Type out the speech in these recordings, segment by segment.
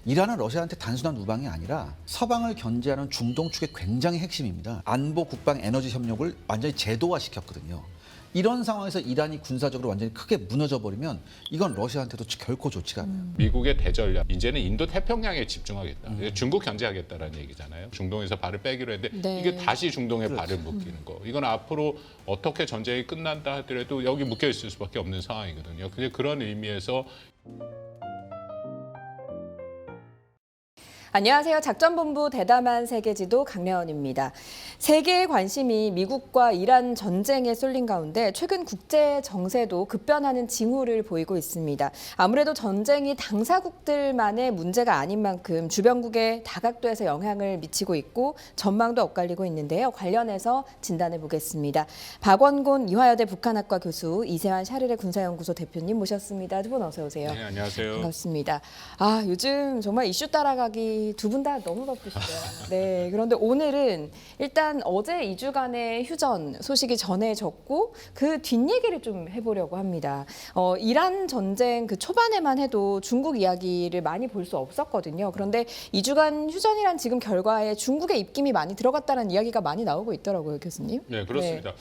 이란은 러시아한테 단순한 우방이 아니라 서방을 견제하는 중동 축의 굉장히 핵심입니다. 안보, 국방, 에너지 협력을 완전히 제도화시켰거든요. 이런 상황에서 이란이 군사적으로 완전히 크게 무너져 버리면 이건 러시아한테도 결코 좋지가 않아요. 미국의 대전략 이제는 인도 태평양에 집중하겠다. 중국 견제하겠다라는 얘기잖아요. 중동에서 발을 빼기로 했는데 네. 이게 다시 중동에 그렇죠. 발을 묶이는 거. 이건 앞으로 어떻게 전쟁이 끝난다 하더라도 여기 묶여 있을 수밖에 없는 상황이거든요. 근데 그런 의미에서 안녕하세요. 작전본부 대담한 세계지도 강려원입니다. 세계의 관심이 미국과 이란 전쟁에 쏠린 가운데 최근 국제 정세도 급변하는 징후를 보이고 있습니다. 아무래도 전쟁이 당사국들만의 문제가 아닌 만큼 주변국에 다각도에서 영향을 미치고 있고 전망도 엇갈리고 있는데요. 관련해서 진단해 보겠습니다. 박원곤 이화여대 북한학과 교수, 이세환 샤르레 군사연구소 대표님 모셨습니다. 두 분 어서 오세요. 네, 안녕하세요. 반갑습니다. 아, 요즘 정말 이슈 따라가기 두 분 다 너무 바쁘시죠. 네, 그런데 오늘은 일단 어제 2주간의 휴전 소식이 전해졌고 그 뒷얘기를 좀 해보려고 합니다. 이란 전쟁 그 초반에만 해도 중국 이야기를 많이 볼 수 없었거든요. 그런데 2주간 휴전이란 지금 결과에 중국의 입김이 많이 들어갔다는 이야기가 많이 나오고 있더라고요, 교수님. 네, 그렇습니다.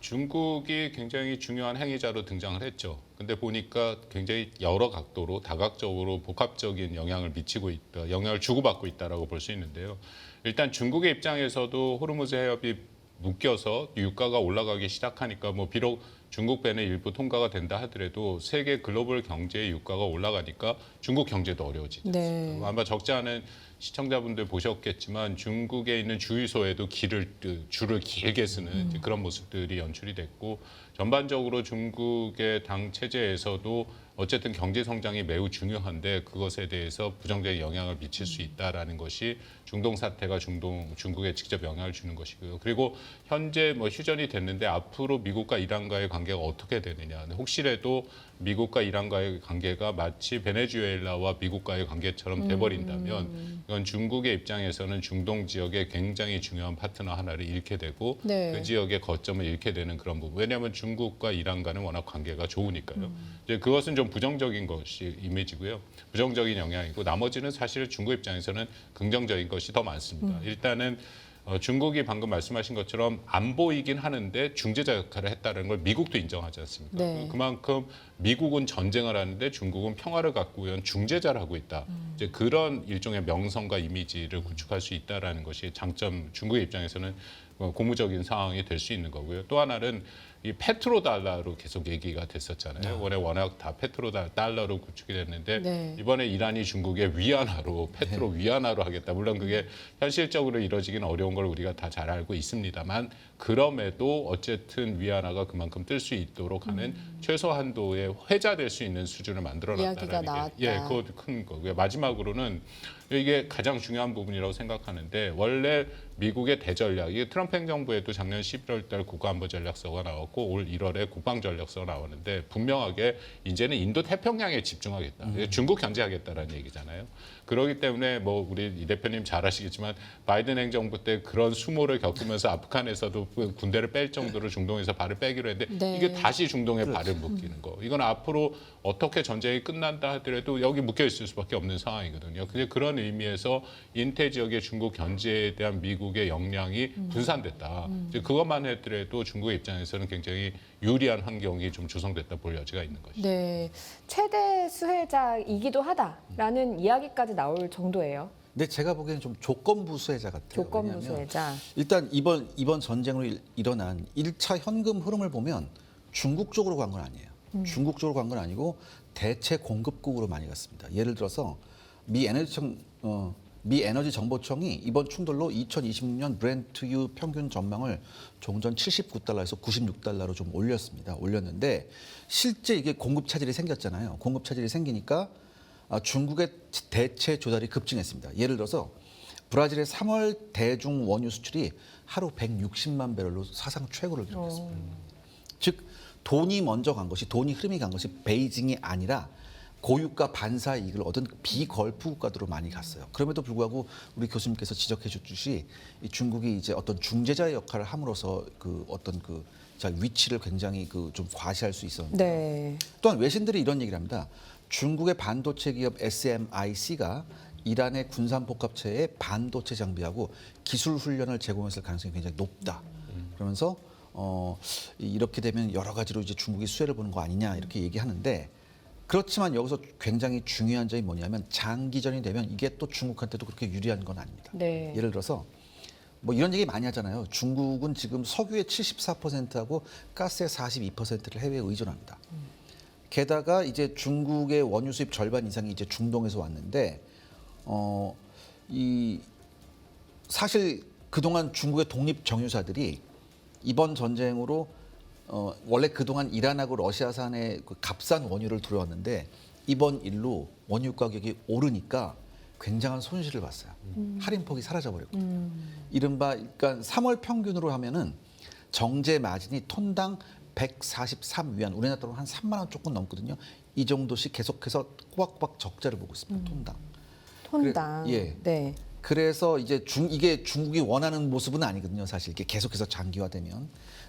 중국이 굉장히 중요한 행위자로 등장을 했죠. 근데 보니까 굉장히 여러 각도로 다각적으로 복합적인 영향을 미치고 있다, 영향을 주고받고 있다라고 볼 수 있는데요. 일단 중국의 입장에서도 호르무즈 해협이 묶여서 유가가 올라가기 시작하니까 뭐 비록 중국 배는 일부 통과가 된다 하더라도 세계 글로벌 경제의 유가가 올라가니까 중국 경제도 어려워지죠. 네. 아마 적지 않은 시청자분들 보셨겠지만 중국에 있는 주유소에도 줄을 길게 쓰는 그런 모습들이 연출이 됐고 전반적으로 중국의 당 체제에서도 어쨌든 경제 성장이 매우 중요한데 그것에 대해서 부정적인 영향을 미칠 수 있다라는 것이 중동 사태가 중국에 직접 영향을 주는 것이고요. 그리고 현재 뭐 휴전이 됐는데 앞으로 미국과 이란과의 관계가 어떻게 되느냐. 혹시라도 미국과 이란과의 관계가 마치 베네수엘라와 미국과의 관계처럼 돼버린다면 이건 중국의 입장에서는 중동 지역의 굉장히 중요한 파트너 하나를 잃게 되고 네. 그 지역의 거점을 잃게 되는 그런 부분. 왜냐하면 중국과 이란과는 워낙 관계가 좋으니까요. 이제 그것은 좀 부정적인 것이 이미지고요. 부정적인 영향이고 나머지는 사실 중국 입장에서는 긍정적인 것이 더 많습니다. 일단은 중국이 방금 말씀하신 것처럼 안보이긴 하는데 중재자 역할을 했다는 걸 미국도 인정하지 않습니까? 네. 그만큼 미국은 전쟁을 하는데 중국은 평화를 갖고 위한 중재자를 하고 있다. 이제 그런 일종의 명성과 이미지를 구축할 수 있다라는 것이 장점, 중국의 입장에서는 고무적인 상황이 될 수 있는 거고요. 또 하나는 이 페트로달러로 계속 얘기가 됐었잖아요. 원래 워낙 다 페트로달러로 구축이 됐는데 네. 이번에 이란이 중국의 위안화로 페트로 위안화로 하겠다. 물론 그게 현실적으로 이루어지기는 어려운 걸 우리가 다 잘 알고 있습니다만 그럼에도 어쨌든 위안화가 그만큼 뜰 수 있도록 하는 최소 한도의 회자될 수 있는 수준을 이야기가 만들어놨다는 나왔다. 게 그것도 큰 거고요. 마지막으로는 이게 가장 중요한 부분이라고 생각하는데 원래 미국의 대전략, 이게 트럼프 행정부에도 작년 11월 달 국가안보 전략서가 나왔고 올 1월에 국방전략서가 나왔는데 분명하게 이제는 인도 태평양에 집중하겠다. 중국 견제하겠다라는 얘기잖아요. 그렇기 때문에 뭐 우리 이 대표님 잘 아시겠지만 바이든 행정부 때 그런 수모를 겪으면서 아프간에서도 군대를 뺄 정도로 중동에서 발을 빼기로 했는데 네. 이게 다시 중동에 발을 묶이는 거. 이건 앞으로 어떻게 전쟁이 끝난다 하더라도 여기 묶여 있을 수밖에 없는 상황이거든요. 근데 그런 의미에서 인태 지역의 중국 견제에 대한 미국의 역량이 분산됐다. 이제 그것만 하더라도 중국의 입장에서는 굉장히 유리한 환경이 좀 조성됐다 볼 여지가 있는 것이죠. 네, 최대 수혜자이기도 하다라는 이야기까지 나올 정도예요. 근데 제가 보기에는 좀 조건부 수혜자 같아요. 조건부 왜냐하면 수혜자. 일단 이번 전쟁으로 일어난 1차 현금 흐름을 보면 중국 쪽으로 간 건 아니에요. 중국 쪽으로 간 건 아니고 대체 공급국으로 많이 갔습니다. 예를 들어서 미 에너지 정보청이 이번 충돌로 2026년 브렌트유 평균 전망을 종전 79달러에서 96달러로 좀 올렸는데 실제 이게 공급 차질이 생겼잖아요. 공급 차질이 생기니까 중국의 대체 조달이 급증했습니다. 예를 들어서 브라질의 3월 대중 원유 수출이 하루 160만 배럴로 사상 최고를 기록했습니다. 즉 돈이 먼저 간 것이, 돈이 흐름이 간 것이 베이징이 아니라 고유가 반사 이익을 얻은 비걸프 국가들로 많이 갔어요. 그럼에도 불구하고 우리 교수님께서 지적해 주듯이 이 중국이 이제 어떤 중재자의 역할을 함으로써 그 어떤 그 위치를 굉장히 그 좀 과시할 수 있었는데 네. 또한 외신들이 이런 얘기를 합니다. 중국의 반도체 기업 SMIC가 이란의 군산복합체에 반도체 장비하고 기술 훈련을 제공했을 가능성이 굉장히 높다. 그러면서 이렇게 되면 여러 가지로 이제 중국이 수혜를 보는 거 아니냐 이렇게 얘기하는데, 그렇지만 여기서 굉장히 중요한 점이 뭐냐면 장기전이 되면 이게 또 중국한테도 그렇게 유리한 건 아닙니다. 네. 예를 들어서 뭐 이런 얘기 많이 하잖아요. 중국은 지금 석유의 74%하고 가스의 42%를 해외에 의존합니다. 게다가 이제 중국의 원유 수입 절반 이상이 이제 중동에서 왔는데, 이 사실 그동안 중국의 독립 정유사들이 이번 전쟁으로 원래 그동안 이란하고 러시아산의 그 값싼 원유를 들여왔는데 이번 일로 원유 가격이 오르니까 굉장한 손실을 봤어요. 할인폭이 사라져버렸고. 이른바 그러니까 3월 평균으로 하면은 정제 마진이 톤당 143위안, 우리나라 돈으로 한 3만 원 조금 넘거든요. 이 정도씩 계속해서 꼬박꼬박 적자를 보고 있습니다. 톤당. 톤당. 예. 네. 그래서 이제 이게 중국이 원하는 모습은 아니거든요. 사실 이게 계속해서 장기화되면.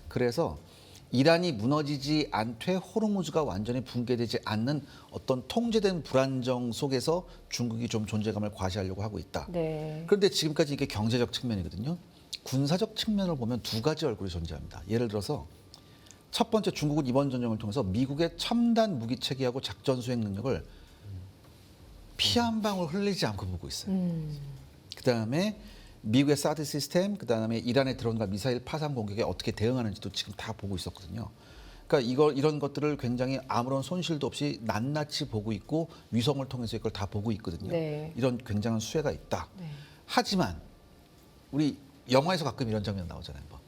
그래서 이란이 무너지지 않되 호르무즈가 완전히 붕괴되지 않는 어떤 통제된 불안정 속에서 중국이 좀 존재감을 과시하려고 하고 있다. 네. 그런데 지금까지 이게 경제적 측면이거든요. 군사적 측면을 보면 두 가지 얼굴이 존재합니다. 예를 들어서 첫 번째, 중국은 이번 전쟁을 통해서 미국의 첨단 무기 체계하고 작전 수행 능력을 피 한 방울 흘리지 않고 보고 있어요. 그다음에 미국의 사드 시스템, 그다음에 이란의 드론과 미사일 파상 공격에 어떻게 대응하는지도 지금 다 보고 있었거든요. 그러니까 이런 것들을 굉장히 아무런 손실도 없이 낱낱이 보고 있고 위성을 통해서 이걸 다 보고 있거든요. 네. 이런 굉장한 수혜가 있다. 네. 하지만 우리 영화에서 가끔 이런 장면 나오잖아요. 뭐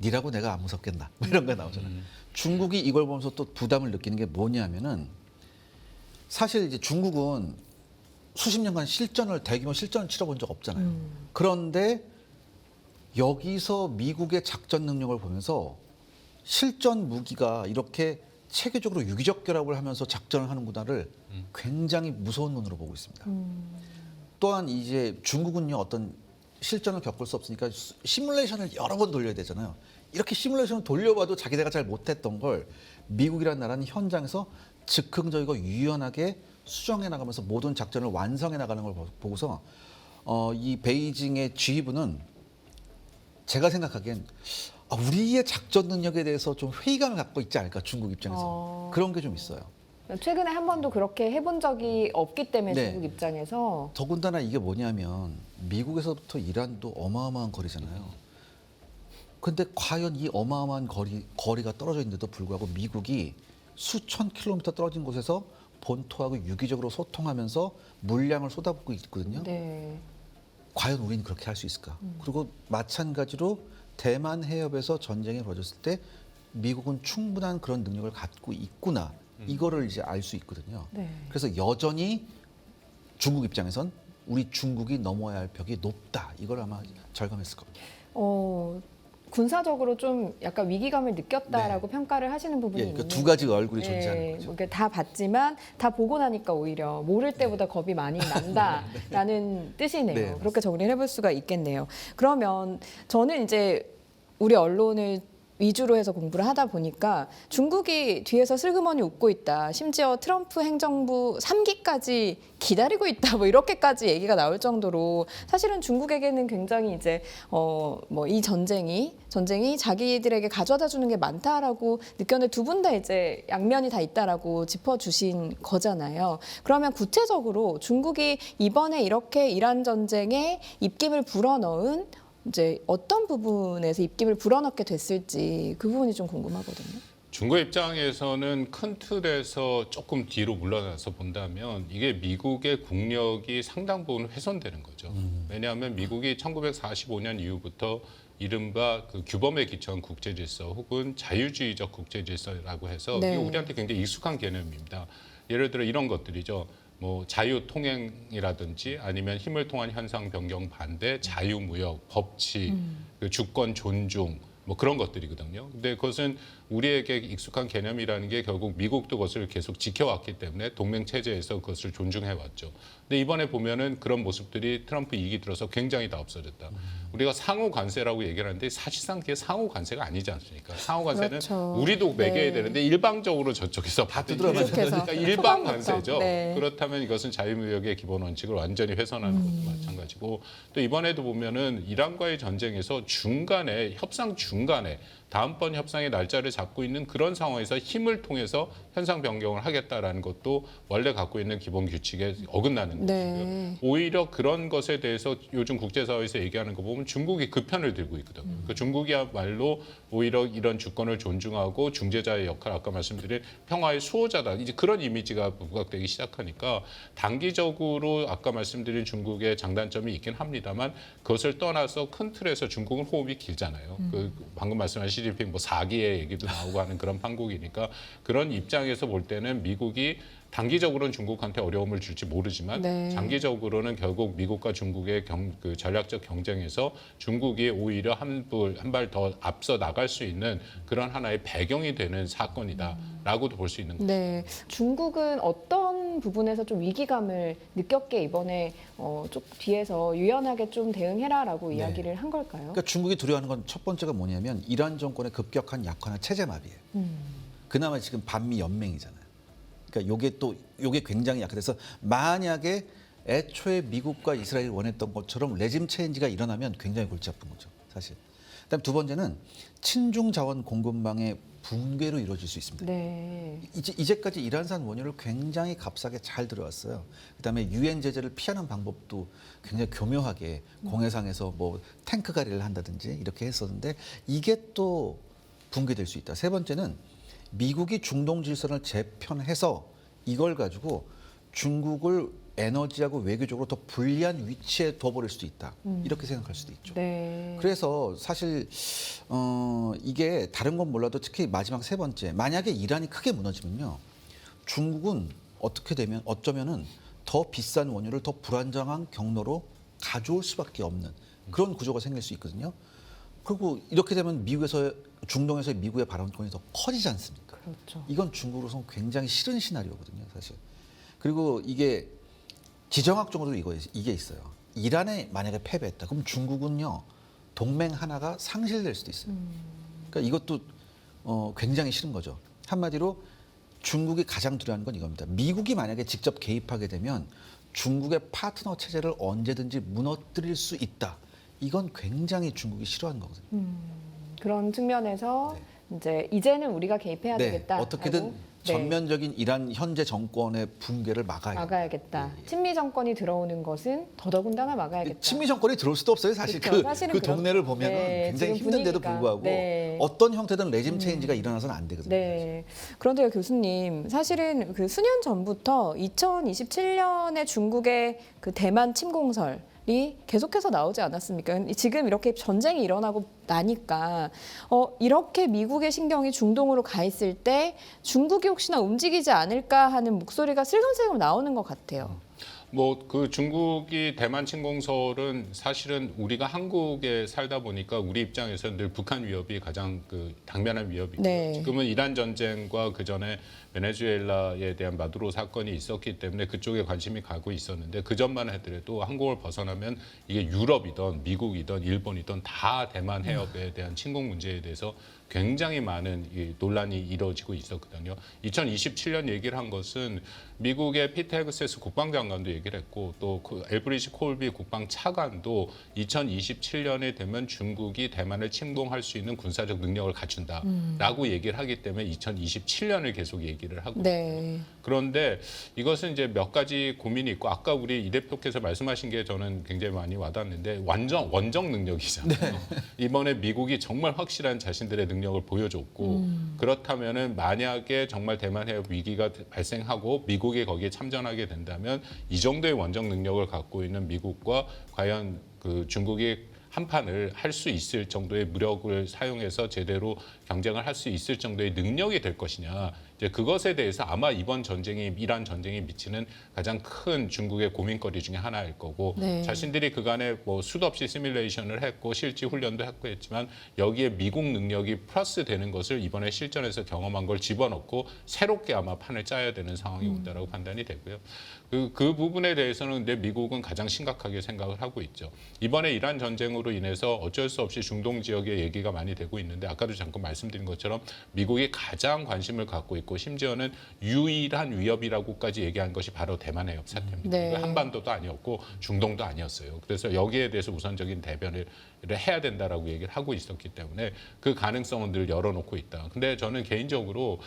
니라고 내가 안 무섭겠나 뭐 이런 거 나오잖아요. 중국이 이걸 보면서 또 부담을 느끼는 게 뭐냐면은, 사실 이제 중국은 수십 년간 대규모 실전을 치러본 적 없잖아요. 그런데 여기서 미국의 작전 능력을 보면서 실전 무기가 이렇게 체계적으로 유기적 결합을 하면서 작전을 하는구나를 굉장히 무서운 눈으로 보고 있습니다. 또한 이제 중국은요, 어떤 실전을 겪을 수 없으니까 시뮬레이션을 여러 번 돌려야 되잖아요. 이렇게 시뮬레이션을 돌려봐도 자기네가 잘 못했던 걸 미국이라는 나라는 현장에서 즉흥적이고 유연하게 수정해 나가면서 모든 작전을 완성해 나가는 걸 보고서 이 베이징의 지휘부는 제가 생각하기엔 우리의 작전 능력에 대해서 좀 회의감을 갖고 있지 않을까, 중국 입장에서. 그런 게 좀 있어요. 최근에 한 번도 그렇게 해본 적이 없기 때문에 네. 중국 입장에서. 더군다나 이게 뭐냐면 미국에서부터 이란도 어마어마한 거리잖아요. 근데 과연 이 어마어마한 거리가 떨어져 있는데도 불구하고 미국이 수천 킬로미터 떨어진 곳에서 본토하고 유기적으로 소통하면서 물량을 쏟아붓고 있거든요. 네. 과연 우리는 그렇게 할 수 있을까? 그리고 마찬가지로 대만 해협에서 전쟁이 벌어졌을 때 미국은 충분한 그런 능력을 갖고 있구나. 이거를 이제 알 수 있거든요. 네. 그래서 여전히 중국 입장에선 우리 중국이 넘어야 할 벽이 높다. 이걸 아마 절감했을 겁니다. 군사적으로 좀 약간 위기감을 느꼈다라고 평가를 하시는 부분이 예, 있는데. 그 두 가지 얼굴이 존재하는 거죠. 뭐 다 봤지만 다 보고 나니까 오히려 모를 때보다 겁이 많이 난다라는 뜻이네요. 네, 그렇게 정리를 해볼 수가 있겠네요. 그러면 저는 이제 우리 언론을 위주로 해서 공부를 하다 보니까 중국이 뒤에서 슬그머니 웃고 있다. 심지어 트럼프 행정부 3기까지 기다리고 있다. 뭐 이렇게까지 얘기가 나올 정도로 사실은 중국에게는 굉장히 이제 뭐 이 전쟁이 자기들에게 가져다 주는 게 많다라고 느꼈는데 두 분 다 이제 양면이 다 있다라고 짚어주신 거잖아요. 그러면 구체적으로 중국이 이번에 이렇게 이란 전쟁에 입김을 불어넣은 이제 어떤 부분에서 입김을 불어넣게 됐을지 그 부분이 좀 궁금하거든요. 중국 입장에서는 큰 틀에서 조금 뒤로 물러나서 본다면 이게 미국의 국력이 상당 부분 훼손되는 거죠. 왜냐하면 미국이 1945년 이후부터 이른바 그 규범에 기초한 국제 질서 혹은 자유주의적 국제 질서라고 해서 네. 이게 우리한테 굉장히 익숙한 개념입니다. 예를 들어 이런 것들이죠. 뭐 자유 통행이라든지 아니면 힘을 통한 현상 변경 반대, 자유 무역, 법치, 그 주권 존중 뭐 그런 것들이거든요. 근데 그것은 우리에게 익숙한 개념이라는 게 결국 미국도 그것을 계속 지켜왔기 때문에 동맹 체제에서 그것을 존중해 왔죠. 근데 이번에 보면은 그런 모습들이 트럼프 2기 들어서 굉장히 다 없어졌다. 우리가 상호 관세라고 얘기를 하는데 사실상 그게 상호 관세가 아니지 않습니까? 상호 관세는 그렇죠. 우리도 매겨야 네. 되는데 일방적으로 저쪽에서 받는 두드러맞아요. 그러니까 일방 초반부터. 관세죠. 네. 그렇다면 이것은 자유무역의 기본 원칙을 완전히 훼손하는 것도 마찬가지고 또 이번에도 보면은 이란과의 전쟁에서 중간에 협상 중간에 다음번 협상의 날짜를 잡고 있는 그런 상황에서 힘을 통해서 현상 변경을 하겠다라는 것도 원래 갖고 있는 기본 규칙에 어긋나는 네. 것이고요. 오히려 그런 것에 대해서 요즘 국제사회에서 얘기하는 거 보면 중국이 그 편을 들고 있거든요. 그 중국이야말로 오히려 이런 주권을 존중하고 중재자의 역할, 아까 말씀드린 평화의 수호자다. 이제 그런 이미지가 부각되기 시작하니까 단기적으로 아까 말씀드린 중국의 장단점이 있긴 합니다만 그것을 떠나서 큰 틀에서 중국은 호흡이 길잖아요. 그 방금 말씀하신 시진핑 뭐 4기의 얘기도 나오고 하는 그런 판국이니까 그런 입장에서 볼 때는 미국이 단기적으로는 중국한테 어려움을 줄지 모르지만 네. 장기적으로는 결국 미국과 중국의 그 전략적 경쟁에서 중국이 오히려 한 발 더 앞서 나갈 수 있는 그런 하나의 배경이 되는 사건이다라고도 볼 수 있는 거죠. 네, 중국은 어떤 부분에서 좀 위기감을 느꼈기에 이번에 좀 뒤에서 유연하게 좀 대응해라라고 이야기를 한 걸까요? 그러니까 중국이 두려워하는 건 첫 번째가 뭐냐면 이란 정권의 급격한 약화나 체제 마비예요. 그나마 지금 반미 연맹이잖아요. 그러니까 요게 굉장히 약화돼서 만약에 애초에 미국과 이스라엘이 원했던 것처럼 레짐 체인지가 일어나면 굉장히 골치 아픈 거죠, 사실. 그다음 두 번째는 친중 자원 공급망의 붕괴로 이루어질 수 있습니다. 네. 이제까지 이란산 원유를 굉장히 값싸게 잘 들어왔어요. 그다음에 유엔 제재를 피하는 방법도 굉장히 교묘하게 공해상에서 뭐 탱크 가리를 한다든지 이렇게 했었는데 이게 또 붕괴될 수 있다. 세 번째는 미국이 중동 질서를 재편해서 이걸 가지고 중국을 에너지하고 외교적으로 더 불리한 위치에 둬버릴 수도 있다. 이렇게 생각할 수도 있죠. 네. 그래서 사실 이게 다른 건 몰라도 특히 마지막 세 번째 만약에 이란이 크게 무너지면요 중국은 어떻게 되면 어쩌면은 더 비싼 원유를 더 불안정한 경로로 가져올 수밖에 없는 그런 구조가 생길 수 있거든요. 그리고 이렇게 되면 중동에서의 미국의 발언권이 더 커지지 않습니까? 그렇죠. 이건 중국으로서는 굉장히 싫은 시나리오거든요, 사실. 그리고 이게 지정학적으로도 이게 있어요. 이란에 만약에 패배했다. 그럼 중국은요 동맹 하나가 상실될 수도 있어요. 그러니까 이것도 굉장히 싫은 거죠. 한마디로 중국이 가장 두려워하는 건 이겁니다. 미국이 만약에 직접 개입하게 되면 중국의 파트너 체제를 언제든지 무너뜨릴 수 있다. 이건 굉장히 중국이 싫어하는 거거든요. 그런 측면에서 이제는 우리가 개입해야 되겠다. 어떻게든 하고, 전면적인 이란 현재 정권의 붕괴를 막아야겠다. 친미 정권이 들어오는 것은 더더군다나 막아야겠다. 친미 정권이 들어올 수도 없어요. 사실 그렇죠. 사실은 그 동네를 보면 네, 굉장히 지금 힘든데도 분위기가. 불구하고 네. 어떤 형태든 레짐 체인지가 일어나서는 안 되거든요. 네. 그런데요, 교수님, 사실은 그 수년 전부터 2027년에 중국의 그 대만 침공설이 계속해서 나오지 않았습니까? 지금 이렇게 전쟁이 일어나고 나니까 이렇게 미국의 신경이 중동으로 가 있을 때 중국이 혹시나 움직이지 않을까 하는 목소리가 슬금슬금 나오는 것 같아요. 뭐 그 중국이 대만 침공설은 사실은 우리가 한국에 살다 보니까 우리 입장에서는 늘 북한 위협이 가장 그 당면한 위협이고 네. 지금은 이란 전쟁과 그 전에 베네수엘라에 대한 마두로 사건이 있었기 때문에 그쪽에 관심이 가고 있었는데 그 전만 하더라도 한국을 벗어나면 이게 유럽이든 미국이든 일본이든 다 대만 해협에 대한 침공 문제에 대해서 굉장히 많은 이 논란이 이루어지고 있었거든요. 2027년 얘기를 한 것은 미국의 피터 헤그세스 국방장관도 얘기를 했고 또 엘브리지 콜비 국방차관도 2027년에 되면 중국이 대만을 침공할 수 있는 군사적 능력을 갖춘다라고 얘기를 하기 때문에 2027년을 계속 얘기를 하고 네. 그런데 이것은 이제 몇 가지 고민이 있고 아까 우리 이 대표께서 말씀하신 게 저는 굉장히 많이 와닿는데 원정 능력이잖아요. 이번에 미국이 정말 확실한 자신들의 능력을 보여줬고 그렇다면은 만약에 정말 대만 해협 위기가 발생하고 미국이 거기에 참전하게 된다면 이 정도의 원정 능력을 갖고 있는 미국과 과연 그 중국이 한판을 할 수 있을 정도의 무력을 사용해서 제대로 경쟁을 할 수 있을 정도의 능력이 될 것이냐. 이제 그것에 대해서 아마 이번 전쟁이 이란 전쟁이 미치는 가장 큰 중국의 고민거리 중에 하나일 거고 네. 자신들이 그간에 뭐 수도 없이 시뮬레이션을 했고 실지 훈련도 했고 했지만 여기에 미국 능력이 플러스 되는 것을 이번에 실전에서 경험한 걸 집어넣고 새롭게 아마 판을 짜야 되는 상황이 온다라고 판단이 되고요. 그 부분에 대해서는 근데 미국은 가장 심각하게 생각을 하고 있죠. 이번에 이란 전쟁으로 인해서 어쩔 수 없이 중동 지역의 얘기가 많이 되고 있는데 아까도 잠깐 말씀드린 것처럼 미국이 가장 관심을 갖고 있고 심지어는 유일한 위협이라고까지 얘기한 것이 바로 대만 해협 사태입니다. 네. 한반도도 아니었고 중동도 아니었어요. 그래서 여기에 대해서 우선적인 대변을 해야 된다라고 얘기를 하고 있었기 때문에 그 가능성은 늘 열어놓고 있다. 근데 저는 개인적으로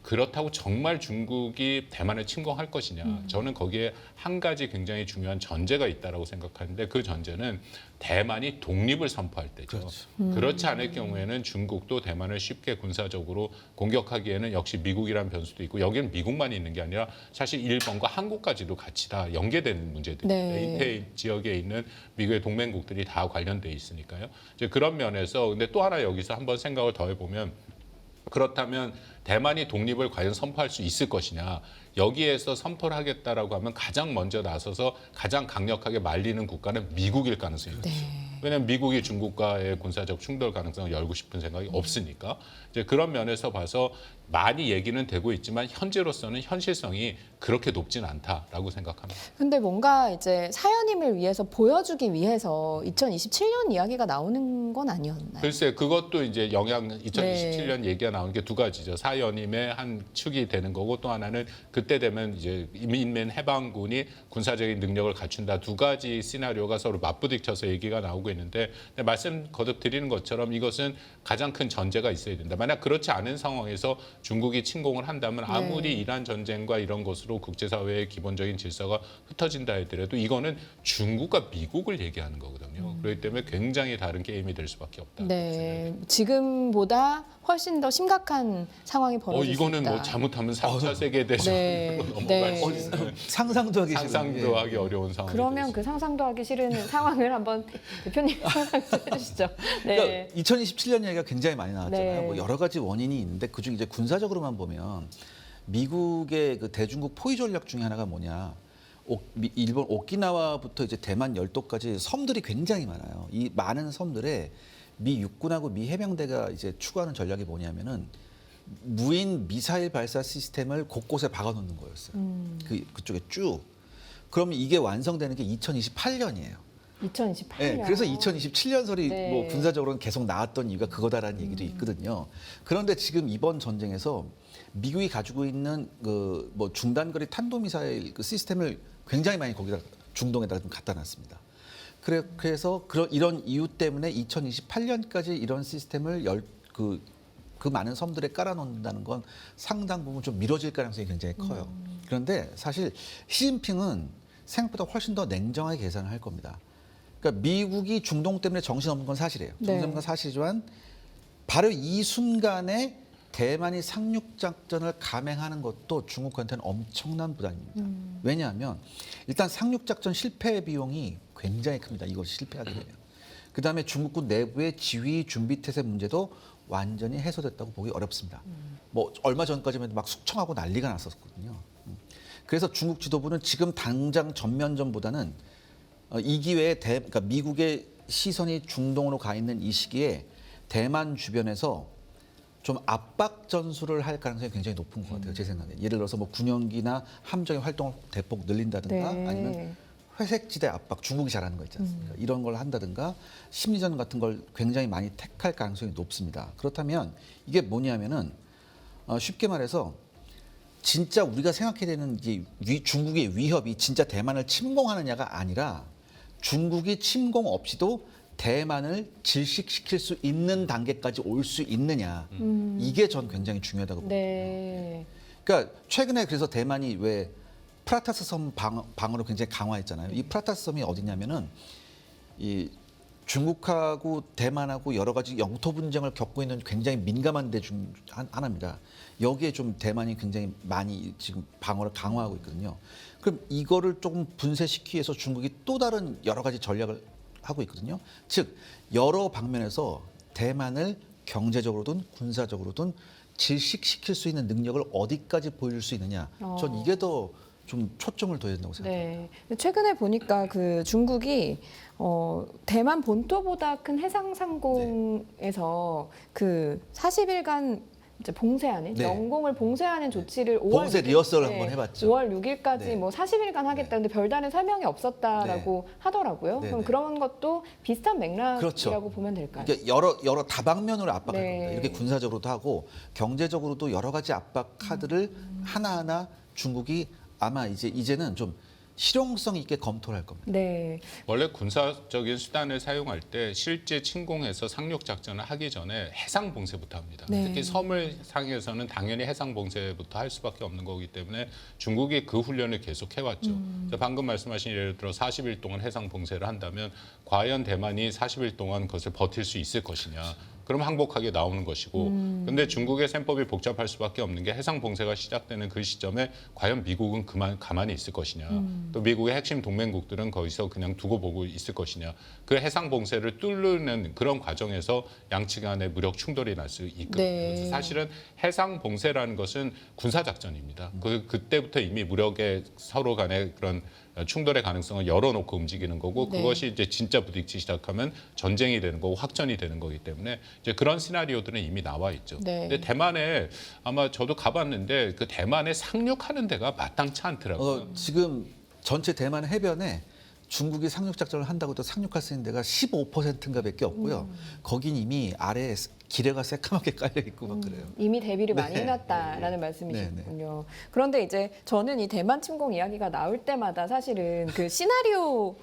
그렇다고 정말 중국이 대만을 침공할 것이냐. 저는 거기에 한 가지 굉장히 중요한 전제가 있다라고 생각하는데 그 전제는 대만이 독립을 선포할 때죠. 그렇지 않을 경우에는 중국도 대만을 쉽게 군사적으로 공격하기에는 역시 미국이라는 변수도 있고 여기는 미국만 있는 게 아니라 사실 일본과 한국까지도 같이 다 연계되는 문제들입니다. 네. 이태 지역에 있는 미국의 동맹국들이 다 관련돼 있으니까요. 이제 그런 면에서 근데 또 하나 여기서 한번 생각을 더 해보면 그렇다면 대만이 독립을 과연 선포할 수 있을 것이냐. 여기에서 선포를 하겠다라고 하면 가장 먼저 나서서 가장 강력하게 말리는 국가는 미국일 가능성이 있죠. 왜냐하면 미국이 중국과의 군사적 충돌 가능성을 열고 싶은 생각이 없으니까. 이제 그런 면에서 봐서 많이 얘기는 되고 있지만 현재로서는 현실성이 그렇게 높진 않다라고 생각합니다. 근데 뭔가 이제 사연임을 위해서 보여주기 위해서 2027년 이야기가 나오는 건 아니었나요? 글쎄 그것도 이제 2027년 얘기가 나오는 게 두 가지죠. 사연임의 한 축이 되는 거고 또 하나는 그때 되면 이제 인민 해방군이 군사적인 능력을 갖춘다. 두 가지 시나리오가 서로 맞부딪혀서 얘기가 나오고 있는데 말씀 거듭 드리는 것처럼 이것은 가장 큰 전제가 있어야 된다. 만약 그렇지 않은 상황에서 중국이 침공을 한다면 아무리 네. 이란 전쟁과 이런 것으로 국제사회의 기본적인 질서가 흩어진다 하더라도 이거는 중국과 미국을 얘기하는 거거든요. 그렇기 때문에 굉장히 다른 게임이 될 수밖에 없다. 네, 지금보다 훨씬 더 심각한 상황이 벌어질 수 이거는 있다. 뭐 잘못하면 3차 세계대전으로 네. 넘어갈 네. 수 있는 상상도 하기 싫은 상상도 예. 하기 어려운 상황이 그러면 그 됐습니다. 상상도 하기 싫은 상황을 한번 대표님 상상 좀 해주시죠. 네. 그러니까 2027년 얘기가 굉장히 많이 나왔잖아요. 네. 뭐 여러 가지 원인이 있는데 그중 이제 군사적으로만 보면 미국의 그 대중국 포위 전략 중에 하나가 뭐냐? 일본 오키나와부터 이제 대만 열도까지 섬들이 굉장히 많아요. 이 많은 섬들에 미 육군하고 미 해병대가 이제 추구하는 전략이 뭐냐면은 무인 미사일 발사 시스템을 곳곳에 박아놓는 거였어요. 그쪽에 쭉. 그러면 이게 완성되는 게 2028년이에요. 2028년. 네, 그래서 2027년설이 네. 뭐 군사적으로는 계속 나왔던 이유가 그거다라는 얘기도 있거든요. 그런데 지금 이번 전쟁에서 미국이 가지고 있는 그 뭐 중단거리 탄도미사일 그 시스템을 굉장히 많이 거기다 중동에다가 좀 갖다 놨습니다. 그래서 이런 이유 때문에 2028년까지 이런 시스템을 그 많은 섬들에 깔아놓는다는 건 상당 부분 좀 미뤄질 가능성이 굉장히 커요. 그런데 사실 시진핑은 생각보다 훨씬 더 냉정하게 계산을 할 겁니다. 그러니까 미국이 중동 때문에 정신없는 건 사실이에요. 정신없는 건 사실이지만 바로 이 순간에 대만이 상륙작전을 감행하는 것도 중국한테는 엄청난 부담입니다. 왜냐하면 일단 상륙작전 실패 비용이 굉장히 큽니다. 이걸 실패하게 되면. 그다음에 중국군 내부의 지휘 준비 태세 문제도 완전히 해소됐다고 보기 어렵습니다. 뭐 얼마 전까지만 해도 막 숙청하고 난리가 났었거든요. 그래서 중국 지도부는 지금 당장 전면전보다는 이 기회에 그러니까 미국의 시선이 중동으로 가 있는 이 시기에 대만 주변에서 좀 압박 전술을 할 가능성이 굉장히 높은 것 같아요. 제 생각에. 예를 들어서 뭐 군용기나 함정의 활동을 대폭 늘린다든가 네. 아니면 회색지대 압박, 중국이 잘하는 거 있지 않습니까? 이런 걸 한다든가 심리전 같은 걸 굉장히 많이 택할 가능성이 높습니다. 그렇다면 이게 뭐냐면은 쉽게 말해서 진짜 우리가 생각해야 되는 이제 중국의 위협이 진짜 대만을 침공하느냐가 아니라 중국이 침공 없이도 대만을 질식시킬 수 있는 단계까지 올 수 있느냐. 이게 전 굉장히 중요하다고 봅니다. 네. 그러니까 최근에 그래서 대만이 왜 프라타스 섬 방어를 굉장히 강화했잖아요. 이 프라타스 섬이 어디냐면은 이 중국하고 대만하고 여러 가지 영토 분쟁을 겪고 있는 굉장히 민감한 데 중 하나입니다. 여기에 좀 대만이 굉장히 많이 지금 방어를 강화하고 있거든요. 그럼 이거를 조금 분쇄시키기 위해서 중국이 또 다른 여러 가지 전략을 하고 있거든요. 즉 여러 방면에서 대만을 경제적으로든 군사적으로든 질식시킬 수 있는 능력을 어디까지 보여줄 수 있느냐. 전 이게 더 좀 초점을 둬야 된다고 생각합니다. 네. 근데 최근에 보니까 그 중국이 대만 본토보다 큰 해상 상공에서 그 40일간 이제 봉쇄하는 네. 영공을 봉쇄하는 조치를 5월 봉쇄 6일 리허설을 한번 해봤죠. 5월 6일까지 네. 뭐 40일간 하겠다는데 별다른 설명이 없었다라고 하더라고요. 네, 그럼 네. 그런 것도 비슷한 맥락이라고 그렇죠. 보면 될까요? 이게 여러 다방면으로 압박할 네. 겁니다. 이렇게 군사적으로도 하고 경제적으로도 여러 가지 압박 카드를 하나하나 중국이 아마 이제는 좀 실용성 있게 검토를 할 겁니다. 네. 원래 군사적인 수단을 사용할 때 실제 침공해서 상륙 작전을 하기 전에 해상 봉쇄부터 합니다. 네. 특히 섬을 상에서는 당연히 해상 봉쇄부터 할 수밖에 없는 거기 때문에 중국이 그 훈련을 계속 해왔죠. 방금 말씀하신 예를 들어 40일 동안 해상 봉쇄를 한다면 과연 대만이 40일 동안 그것을 버틸 수 있을 것이냐. 그럼 항복하게 나오는 것이고 근데 중국의 셈법이 복잡할 수밖에 없는 게 해상 봉쇄가 시작되는 그 시점에 과연 미국은 가만히 있을 것이냐 또 미국의 핵심 동맹국들은 거기서 그냥 두고 보고 있을 것이냐 그 해상 봉쇄를 뚫는 그런 과정에서 양측 간의 무력 충돌이 날 수 있거든요. 네. 그래서 사실은 해상 봉쇄라는 것은 군사 작전입니다. 그때부터 이미 무력의 서로 간의 그런 충돌의 가능성을 열어놓고 움직이는 거고 네. 그것이 이제 진짜 부딪히기 시작하면 전쟁이 되는 거고 확전이 되는 거기 때문에 이제 그런 시나리오들은 이미 나와 있죠. 네. 근데 대만에 아마 저도 가봤는데 그 대만에 상륙하는 데가 마땅치 않더라고요. 지금 전체 대만 해변에 중국이 상륙 작전을 한다고 해도 상륙할 수 있는 데가 15%인가밖에 없고요. 거긴 이미 아래에 기뢰가 새까맣게 깔려 있고 막 그래요. 이미 대비를 많이 네. 해놨다라는 말씀이시군요. 그런데 이제 저는 이 대만 침공 이야기가 나올 때마다 사실은 그 시나리오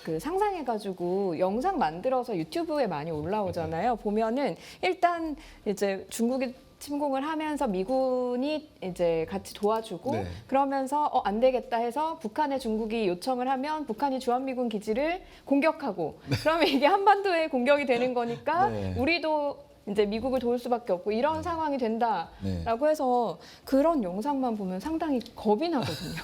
그 상상해가지고 영상 만들어서 유튜브에 많이 올라오잖아요. 보면은 일단 이제 중국이 침공을 하면서 미군이 이제 같이 도와주고 네. 그러면서 안 되겠다 해서 북한에 중국이 요청을 하면 북한이 주한미군 기지를 공격하고 그러면 이게 한반도에 공격이 되는 거니까 네. 우리도 이제 미국을 도울 수밖에 없고 이런 상황이 된다라고 네. 해서 그런 영상만 보면 상당히 겁이 나거든요.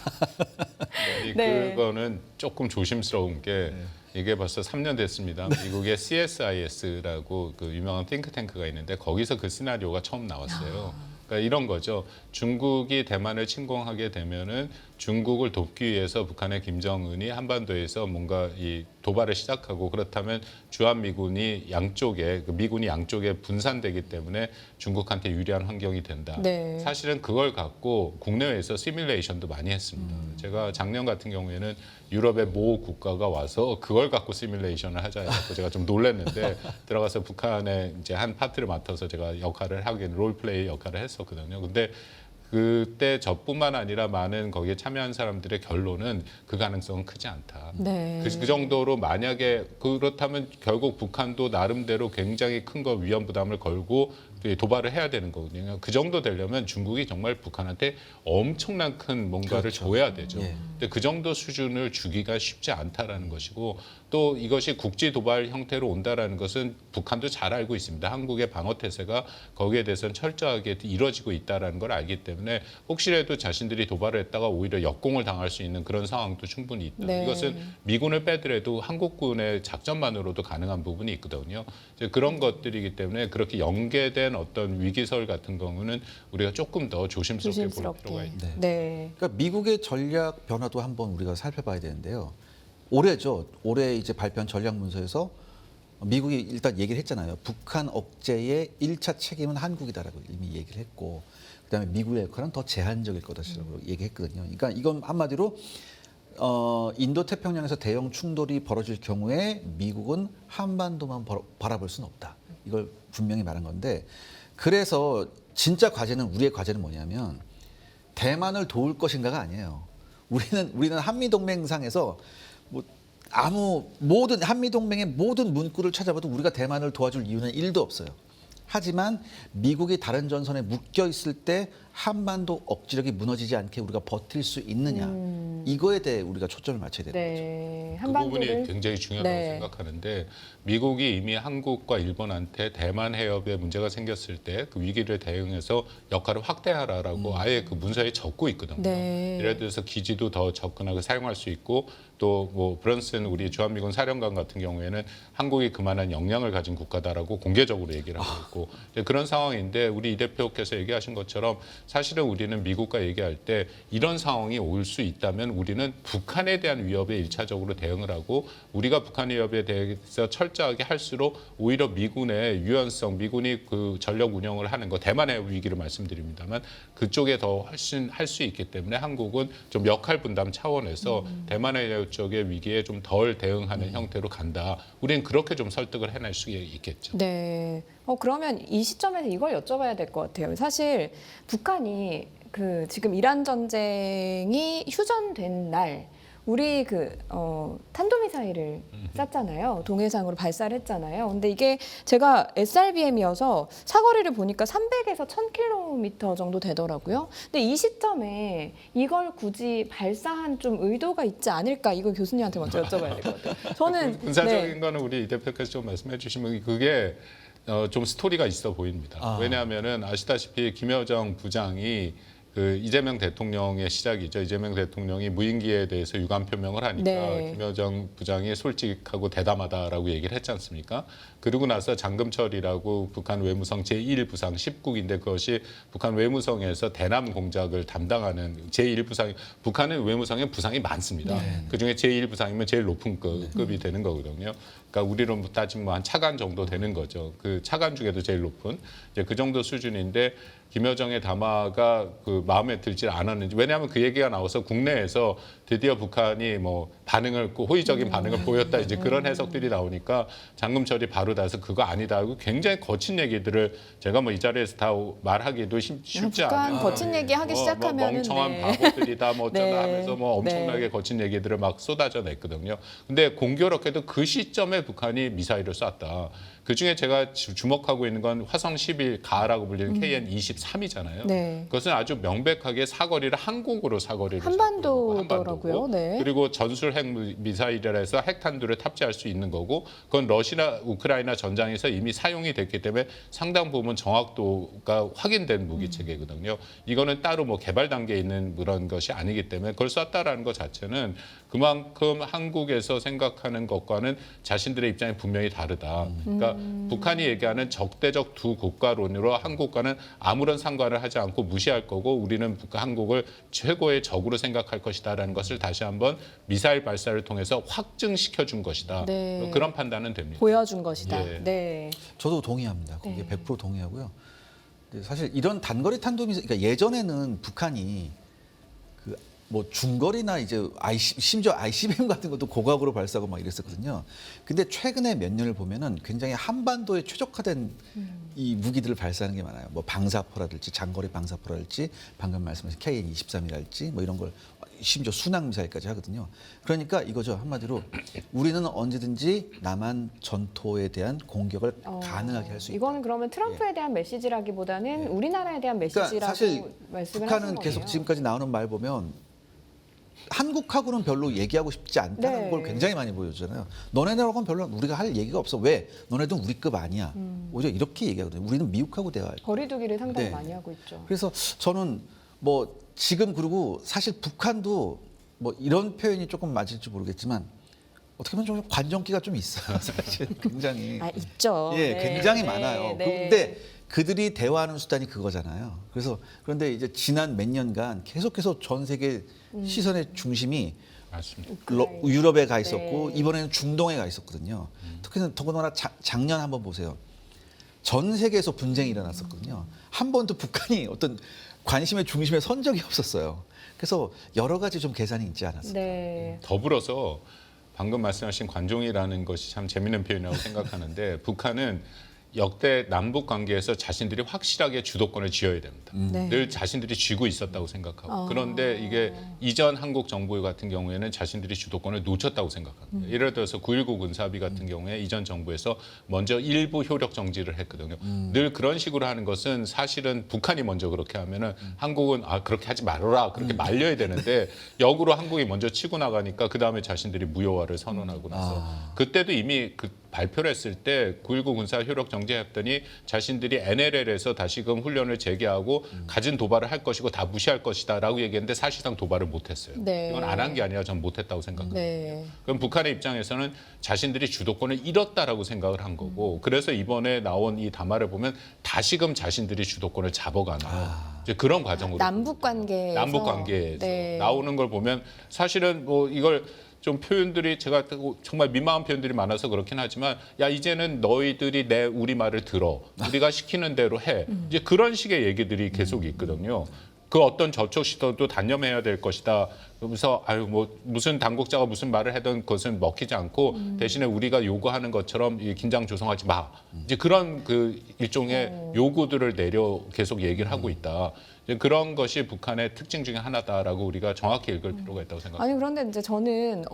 네. 그거는 조금 조심스러운 게 이게 벌써 3년 됐습니다. 미국의 CSIS라고 그 유명한 띵크탱크가 있는데 거기서 그 시나리오가 처음 나왔어요. 그러니까 이런 거죠. 중국이 대만을 침공하게 되면은 중국을 돕기 위해서 북한의 김정은이 한반도에서 뭔가 이 도발을 시작하고 그렇다면 주한미군이 양쪽에 미군이 양쪽에 분산되기 때문에 중국한테 유리한 환경이 된다. 네. 사실은 그걸 갖고 국내외에서 시뮬레이션도 많이 했습니다. 제가 작년 같은 경우에는 유럽의 모 국가가 와서 그걸 갖고 시뮬레이션을 하자 해서 제가 좀 놀랐는데 들어가서 북한의 이제 한 파트를 맡아서 제가 역할을 하긴 롤플레이 역할을 했었거든요. 근데 그때 저뿐만 아니라 많은 거기에 참여한 사람들의 결론은 그 가능성은 크지 않다. 네. 그 정도로 만약에 그렇다면 결국 북한도 나름대로 굉장히 큰 거 위험 부담을 걸고 도발을 해야 되는 거거든요. 그 정도 되려면 중국이 정말 북한한테 엄청난 큰 뭔가를 그렇죠. 줘야 되죠. 예. 근데 그 정도 수준을 주기가 쉽지 않다라는 것이고 또 이것이 국지 도발 형태로 온다라는 것은 북한도 잘 알고 있습니다. 한국의 방어 태세가 거기에 대해서는 철저하게 이루어지고 있다라는 걸 알기 때문에 혹시라도 자신들이 도발을 했다가 오히려 역공을 당할 수 있는 그런 상황도 충분히 있다. 네. 이것은 미군을 빼더라도 한국군의 작전만으로도 가능한 부분이 있거든요. 이제 그런 것들이기 때문에 그렇게 연계된 어떤 위기설 같은 경우는 우리가 조금 더 조심스럽게 볼 필요가 있다. 네. 그러니까 미국의 전략 변화도 한번 우리가 살펴봐야 되는데요. 올해죠. 올해 이제 발표한 전략 문서에서 미국이 일단 얘기를 했잖아요. 북한 억제의 1차 책임은 한국이다라고 이미 얘기를 했고, 그다음에 미국의 역할은 더 제한적일 거다라고 얘기했거든요. 그러니까 이건 한마디로 인도 태평양에서 대형 충돌이 벌어질 경우에 미국은 한반도만 바라볼 수는 없다. 이걸 분명히 말한 건데, 그래서 진짜 과제는 우리의 과제는 뭐냐면 대만을 도울 것인가가 아니에요. 우리는 한미 동맹상에서 뭐 모든 한미 동맹의 모든 문구를 찾아봐도 우리가 대만을 도와줄 이유는 1도 없어요. 하지만 미국이 다른 전선에 묶여 있을 때 한반도 억지력이 무너지지 않게 우리가 버틸 수 있느냐 이거에 대해 우리가 초점을 맞춰야 되는 거죠. 네, 그 부분이 한반도를 굉장히 중요하다고 네. 생각하는데 미국이 이미 한국과 일본한테 대만 해협에 문제가 생겼을 때 그 위기를 대응해서 역할을 확대하라라고 아예 그 문서에 적고 있거든요. 네. 예를 들어서 기지도 더 접근하게 사용할 수 있고 또 뭐 브런슨 우리 주한미군 사령관 같은 경우에는 한국이 그만한 역량을 가진 국가다라고 공개적으로 얘기를 하고 있고 이제 그런 상황인데 우리 이 대표께서 얘기하신 것처럼 사실은 우리는 미국과 얘기할 때 이런 상황이 올 수 있다면 우리는 북한에 대한 위협에 일차적으로 대응을 하고 우리가 북한 위협에 대해서 철저하게 할수록 오히려 미군의 유연성, 미군이 그 전력 운영을 하는 거 대만의 위기를 말씀드립니다만 그쪽에 더 훨씬 할 수 있기 때문에 한국은 좀 역할 분담 차원에서 대만의 쪽의 위기에 좀 덜 대응하는 형태로 간다. 우리는 그렇게 좀 설득을 해낼 수 있겠죠. 네. 그러면 이 시점에서 이걸 여쭤봐야 될 것 같아요. 사실 북한이 그 지금 이란 전쟁이 휴전된 날 우리 탄도미사일을 쐈잖아요. 동해상으로 발사를 했잖아요. 근데 이게 제가 SRBM이어서 사거리를 보니까 300에서 1000km 정도 되더라고요. 근데 이 시점에 이걸 굳이 발사한 좀 의도가 있지 않을까? 이거 교수님한테 먼저 여쭤봐야 될 것 같아요. 저는 군사적인 네. 거는 우리 이 대표께서 좀 말씀해 주시면 그게 좀 스토리가 있어 보입니다. 왜냐하면은 아시다시피 김여정 부장이 그 이재명 대통령의 시작이죠. 이재명 대통령이 무인기에 대해서 유감 표명을 하니까 네. 김여정 부장이 솔직하고 대담하다라고 얘기를 했지 않습니까? 그러고 나서 장금철이라고 북한 외무성 제1부상 10국인데 그것이 북한 외무성에서 대남 공작을 담당하는 제1부상 북한의 외무성에 부상이 많습니다. 그중에 제1부상이면 제일 높은 급이 되는 거거든요. 그러니까 우리로 따지면 한 차관 정도 되는 거죠. 그 차관 중에도 제일 높은 이제 그 정도 수준인데 김여정의 담화가 그 마음에 들지 않았는지 왜냐하면 그 얘기가 나와서 국내에서 드디어 북한이 뭐 반응을 호의적인 반응을 보였다 이제 그런 해석들이 나오니까 장금철이 바로 나서 그거 아니다 하고 굉장히 거친 얘기들을 제가 뭐 이 자리에서 다 말하기도 쉽지 북한 않은 거친 얘기 하기 시작하면은 멍청한 네. 바보들이다 뭐 어쩌다 네. 하면서 뭐 엄청나게 네. 거친 얘기들을 막 쏟아져 냈거든요. 근데 공교롭게도 그 시점에 북한이 미사일을 쐈다. 그중에 제가 주목하고 있는 건 화성 11 가라고 불리는 KN-23이잖아요. 네. 그것은 아주 명백하게 사거리를 한국으로 사거리를 한반도더라고요. 네. 그리고 전술 핵 미사일이라 해서 핵탄두를 탑재할 수 있는 거고 그건 러시아 우크라이나 전장에서 이미 사용이 됐기 때문에 상당 부분 정확도가 확인된 무기 체계거든요. 이거는 따로 뭐 개발 단계에 있는 그런 것이 아니기 때문에 그걸 쐈다라는 것 자체는 그만큼 한국에서 생각하는 것과는 자신들의 입장이 분명히 다르다. 그러니까 북한이 얘기하는 적대적 두 국가론으로 한국과는 아무런 상관을 하지 않고 무시할 거고 우리는 한국을 최고의 적으로 생각할 것이다라는 것을 다시 한번 미사일 발사를 통해서 확증시켜 준 것이다. 네. 그런 판단은 됩니다. 보여준 것이다. 예. 네. 저도 동의합니다. 거기에 네. 100% 동의하고요. 근데 사실 이런 단거리 탄도미사일, 그러니까 예전에는 북한이 그 뭐 중거리나 이제 심지어 ICBM 같은 것도 고각으로 발사하고 막 이랬었거든요. 근데 최근에 몇 년을 보면은 굉장히 한반도에 최적화된 이 무기들을 발사하는 게 많아요. 뭐 방사포라든지 장거리 방사포라든지 방금 말씀하신 KN-23이랄지 뭐 이런 걸 심지어 순항 미사일까지 하거든요. 그러니까 이거죠. 한마디로 우리는 언제든지 남한 전토에 대한 공격을 가능하게 할 수 있다. 이거는 그러면 트럼프에 대한 메시지라기보다는 우리나라에 대한 메시지라고 그러니까 사실 말씀을 북한은 하신 계속 거네요. 지금까지 나오는 말 보면 한국하고는 별로 얘기하고 싶지 않다는 네. 걸 굉장히 많이 보여주잖아요. 너네들하고는 별로 우리가 할 얘기가 없어. 왜? 너네들은 우리급 아니야. 오히려 이렇게 얘기하거든요. 우리는 미국하고 대화할 거야. 거리두기를 상당히 네. 많이 하고 있죠. 그래서 저는 뭐 지금 그리고 사실 북한도 뭐 이런 표현이 조금 맞을지 모르겠지만 어떻게 보면 좀 관정기가 좀 있어요. 사실 굉장히. 있죠. 예, 네. 굉장히 네. 많아요. 네. 근데 그들이 대화하는 수단이 그거잖아요. 그런데 이제 지난 몇 년간 계속해서 전 세계 시선의 중심이 맞습니다. 유럽에 가 있었고 네. 이번에는 중동에 가 있었거든요. 특히나 더군다나 작년 한번 보세요. 전 세계에서 분쟁이 일어났었거든요. 한 번도 북한이 어떤 관심의 중심에 선 적이 없었어요. 그래서 여러 가지 좀 계산이 있지 않았을까. 네. 더불어서 방금 말씀하신 관종이라는 것이 참 재미있는 표현이라고 생각하는데 북한은 역대 남북 관계에서 자신들이 확실하게 주도권을 쥐어야 됩니다. 네. 늘 자신들이 쥐고 있었다고 생각하고 그런데 이게 이전 한국 정부 같은 경우에는 자신들이 주도권을 놓쳤다고 생각합니다. 예를 들어서 9.19 군사합의 같은 경우에 이전 정부에서 먼저 일부 효력 정지를 했거든요. 늘 그런 식으로 하는 것은 사실은 북한이 먼저 그렇게 하면은 한국은 그렇게 하지 말아라 그렇게 말려야 되는데 역으로 한국이 먼저 치고 나가니까 그 다음에 자신들이 무효화를 선언하고 나서 그때도 이미 발표를 했을 때 9.19 군사 효력 정지했더니 자신들이 NLL에서 다시금 훈련을 재개하고 가진 도발을 할 것이고 다 무시할 것이다라고 얘기했는데 사실상 도발을 못했어요. 네. 이건 안 한 게 아니라 전 못했다고 생각합니다. 네. 그럼 북한의 입장에서는 자신들이 주도권을 잃었다라고 생각을 한 거고 그래서 이번에 나온 이 담화를 보면 다시금 자신들이 주도권을 잡아가는 이제 그런 과정으로 남북 관계에서 남북 관계에서 네. 나오는 걸 보면 사실은 뭐 이걸 좀 표현들이 제가 정말 민망한 표현들이 많아서 그렇긴 하지만 야 이제는 너희들이 우리 말을 들어 우리가 시키는 대로 해 이제 그런 식의 얘기들이 계속 있거든요. 그 어떤 저촉 시도도 단념해야 될 것이다. 그러면서 아유 뭐 무슨 당국자가 무슨 말을 하던 그것은 먹히지 않고 대신에 우리가 요구하는 것처럼 긴장 조성하지 마. 이제 그런 그 일종의 요구들을 계속 얘기를 하고 있다. 이제 그런 것이 북한의 특징 중에 하나다라고 우리가 정확히 읽을 필요가 있다고 생각합니다. 아니 그런데 이제 저는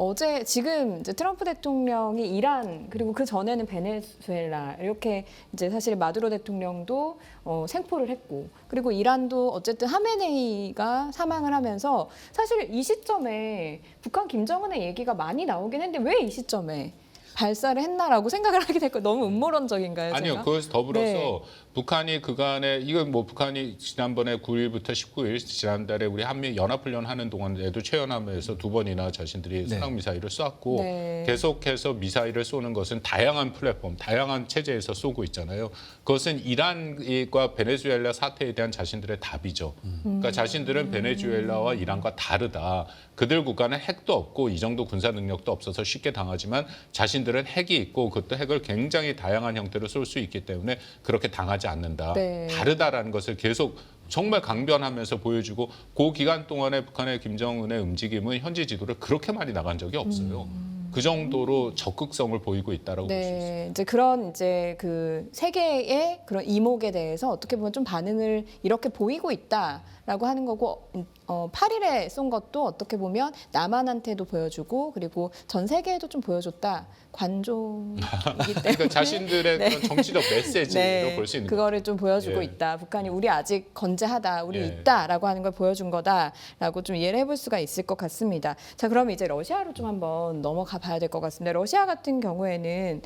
지금 이제 트럼프 대통령이 이란 그리고 그 전에는 베네수엘라 이렇게 이제 사실 마두로 대통령도 생포를 했고 그리고 이란도 어쨌든 하메네이가 사망을 하면서 사실 이 시점에 북한 김정은의 얘기가 많이 나오긴 했는데 왜 이 시점에 발사를 했나라고 생각을 하게 됐고 너무 음모론적인가요? 아니요. 제가? 그것에 더불어서 네. 북한이 그간에 이건 뭐 북한이 지난번에 9일부터 19일 지난달에 우리 한미 연합훈련 하는 동안에도 최연함에서 2번이나 자신들이 순항 미사일을 쐈고 네. 계속해서 미사일을 쏘는 것은 다양한 플랫폼, 다양한 체제에서 쏘고 있잖아요. 그것은 이란과 베네수엘라 사태에 대한 자신들의 답이죠. 그러니까 자신들은 베네수엘라와 이란과 다르다. 그들 국가는 핵도 없고 이 정도 군사 능력도 없어서 쉽게 당하지만 자신들은 핵이 있고 그것도 핵을 굉장히 다양한 형태로 쏠 수 있기 때문에 그렇게 당하지 않는다. 네. 다르다라는 것을 계속 정말 강변하면서 보여주고 그 기간 동안에 북한의 김정은의 움직임은 현지 지도를 그렇게 많이 나간 적이 없어요. 그 정도로 적극성을 보이고 있다라고 볼 수 있습니다. 네, 이제 그런 이제 그 세계의 그런 이목에 대해서 어떻게 보면 좀 반응을 이렇게 보이고 있다라고 하는 거고 8일에 쏜 것도 어떻게 보면 남한한테도 보여주고 그리고 전 세계에도 좀 보여줬다. 관종이기 때문에 그러니까 자신들의 네. 그런 정치적 메시지로 볼 수 있는 그거를 좀 보여주고 예. 있다. 북한이 우리 아직 건재하다. 우리 예. 있다라고 하는 걸 보여준 거다라고 좀 이해를 해볼 수가 있을 것 같습니다. 자, 그럼 이제 러시아로 좀 한번 넘어가 봐야 될 것 같습니다. 러시아 같은 경우에는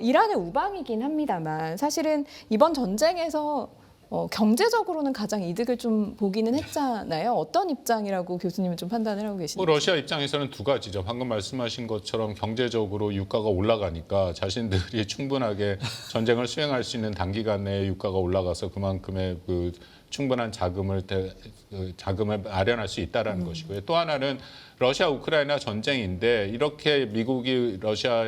이란의 우방이긴 합니다만 사실은 이번 전쟁에서 경제적으로는 가장 이득을 좀 보기는 했잖아요. 어떤 입장이라고 교수님은 좀 판단을 하고 계시나요? 뭐 러시아 입장에서는 두 가지죠. 방금 말씀하신 것처럼 경제적으로 유가가 올라가니까 자신들이 충분하게 전쟁을 수행할 수 있는 단기간 내에 유가가 올라가서 그만큼의 그 충분한 자금을 마련할 수 있다라는 것이고요. 또 하나는 러시아 우크라이나 전쟁인데 이렇게 미국이 러시아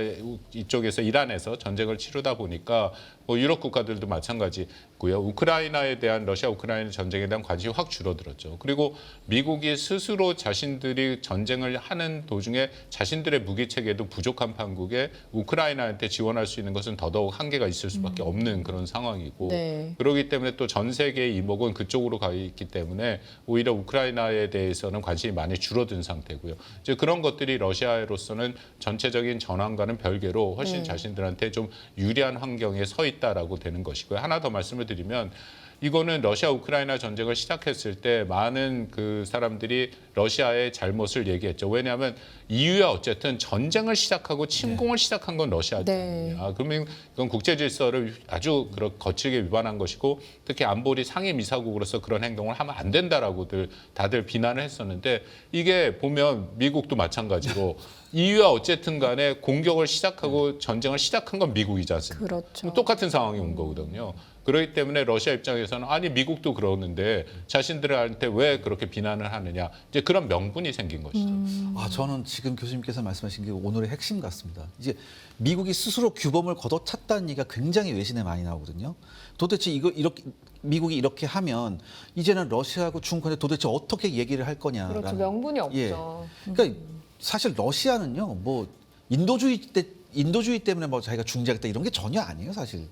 이쪽에서 이란에서 전쟁을 치르다 보니까 뭐 유럽 국가들도 마찬가지고요. 우크라이나에 대한 러시아 우크라이나 전쟁에 대한 관심이 확 줄어들었죠. 그리고 미국이 스스로 자신들이 전쟁을 하는 도중에 자신들의 무기 체계도 부족한 판국에 우크라이나한테 지원할 수 있는 것은 더더욱 한계가 있을 수밖에 없는 그런 상황이고 네. 그렇기 때문에 또 전 세계의 이목은 그쪽으로 가 있기 때문에 오히려 우크라이나에 대해서는 관심이 많이 줄어든 상태고요. 이제 그런 것들이 러시아로서는 전체적인 전황과는 별개로 훨씬 자신들한테 좀 유리한 환경에 서 있다라고 되는 것이고요. 하나 더 말씀을 드리면 이거는 러시아 우크라이나 전쟁을 시작했을 때 많은 그 사람들이 러시아의 잘못을 얘기했죠. 왜냐하면 EU야 어쨌든 전쟁을 시작하고 침공을 시작한 건 러시아지 않느냐. 그러면 이건 국제 질서를 아주 거칠게 위반한 것이고 특히 안보리 상임 이사국으로서 그런 행동을 하면 안 된다라고들 다들 비난을 했었는데 이게 보면 미국도 마찬가지로 EU야 어쨌든 간에 공격을 시작하고 전쟁을 시작한 건 미국이지 않습니까? 그렇죠. 똑같은 상황이 온 거거든요. 그렇기 때문에 러시아 입장에서는 아니 미국도 그러는데 자신들한테 왜 그렇게 비난을 하느냐 이제 그런 명분이 생긴 것이죠. 저는 지금 교수님께서 말씀하신 게 오늘의 핵심 같습니다. 이제 미국이 스스로 규범을 걷어찼다는 얘기가 굉장히 외신에 많이 나오거든요. 도대체 이렇게 미국이 이렇게 하면 이제는 러시아하고 중국한테 도대체 어떻게 얘기를 할 거냐라는. 그렇죠. 명분이 없죠. 예. 그러니까 사실 러시아는요, 뭐 인도주의 때문에 뭐 자기가 중재하겠다 이런 게 전혀 아니에요, 사실.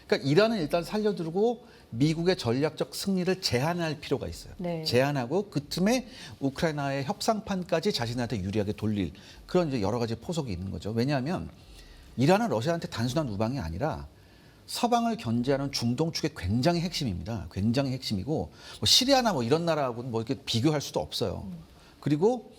그러니까 이란은 일단 살려두고 미국의 전략적 승리를 제한할 필요가 있어요. 네. 제한하고 그 틈에 우크라이나의 협상판까지 자신한테 유리하게 돌릴 그런 이제 여러 가지 포석이 있는 거죠. 왜냐하면 이란은 러시아한테 단순한 우방이 아니라 서방을 견제하는 중동 축의 굉장히 핵심입니다. 굉장히 핵심이고 뭐 시리아나 뭐 이런 나라하고는 뭐 이렇게 비교할 수도 없어요. 그리고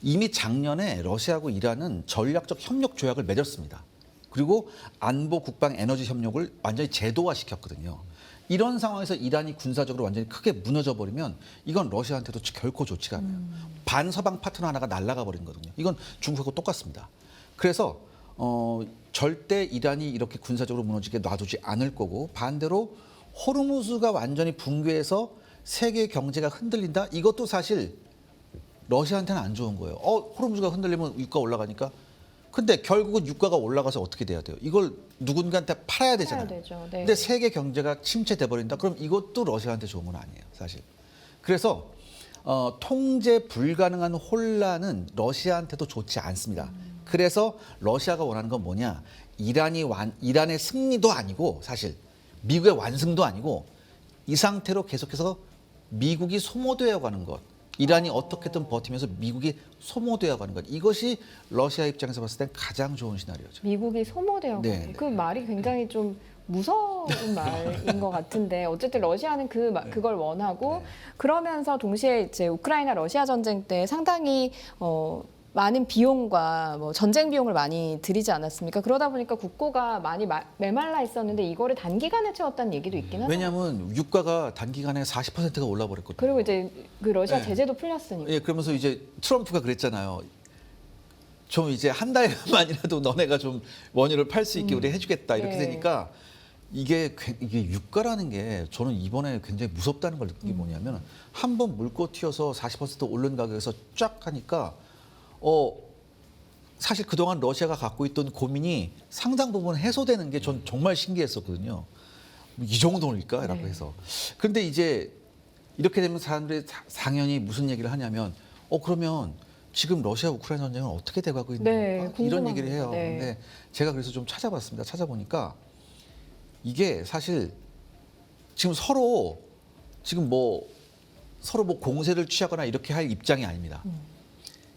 이미 작년에 러시아하고 이란은 전략적 협력 조약을 맺었습니다. 그리고 안보, 국방, 에너지 협력을 완전히 제도화시켰거든요. 이런 상황에서 이란이 군사적으로 완전히 크게 무너져 버리면 이건 러시아한테도 결코 좋지가 않아요. 반서방 파트너 하나가 날아가 버린 거거든요. 이건 중국하고 똑같습니다. 그래서 절대 이란이 이렇게 군사적으로 무너지게 놔두지 않을 거고 반대로 호르무즈가 완전히 붕괴해서 세계 경제가 흔들린다? 이것도 사실 러시아한테는 안 좋은 거예요. 호르무즈가 흔들리면 유가 올라가니까. 근데 결국은 유가가 올라가서 어떻게 돼야 돼요? 이걸 누군가한테 팔아야 되잖아요. 팔아야 되죠. 네. 근데 세계 경제가 침체돼 버린다. 그럼 이것도 러시아한테 좋은 건 아니에요, 사실. 그래서 통제 불가능한 혼란은 러시아한테도 좋지 않습니다. 그래서 러시아가 원하는 건 뭐냐? 이란의 승리도 아니고 사실 미국의 완승도 아니고 이 상태로 계속해서 미국이 소모되어 가는 것. 이란이 어떻게든 버티면서 미국이 소모되어 가는 것. 이것이 러시아 입장에서 봤을 땐 가장 좋은 시나리오죠. 미국이 소모되어 네, 가는 네. 그 말이 굉장히 좀 무서운 말인 것 같은데 어쨌든 러시아는 그걸 원하고 그러면서 동시에 이제 우크라이나 러시아 전쟁 때 상당히 많은 비용과 뭐 전쟁 비용을 많이 들이지 않았습니까? 그러다 보니까 국고가 많이 메말라 있었는데 이거를 단기간에 채웠다는 얘기도 있긴 하죠. 왜냐하면 유가가 단기간에 40%가 올라 버렸거든요. 그리고 이제 그 러시아 네. 제재도 풀렸으니까. 예, 그러면서 이제 트럼프가 그랬잖아요. 좀 이제 한 달만이라도 너네가 좀 원유를 팔 수 있게 우리 해주겠다 이렇게 네. 되니까 이게 유가라는 게 저는 이번에 굉장히 무섭다는 걸 느낀 게 뭐냐면 한 번 물고 튀어서 40% 오른 가격에서 쫙 하니까 사실 그동안 러시아가 갖고 있던 고민이 상당 부분 해소되는 게 전 정말 신기했었거든요. 이 정도일까라고 네. 해서. 그런데 이제 이렇게 되면 사람들이 당연히 무슨 얘기를 하냐면 그러면 지금 러시아 우크라이나 전쟁은 어떻게 돼가고 있는 네, 건가? 이런 궁금합니다. 얘기를 해요. 네. 근데 제가 그래서 좀 찾아봤습니다. 찾아보니까 이게 사실 지금 서로 공세를 취하거나 이렇게 할 입장이 아닙니다.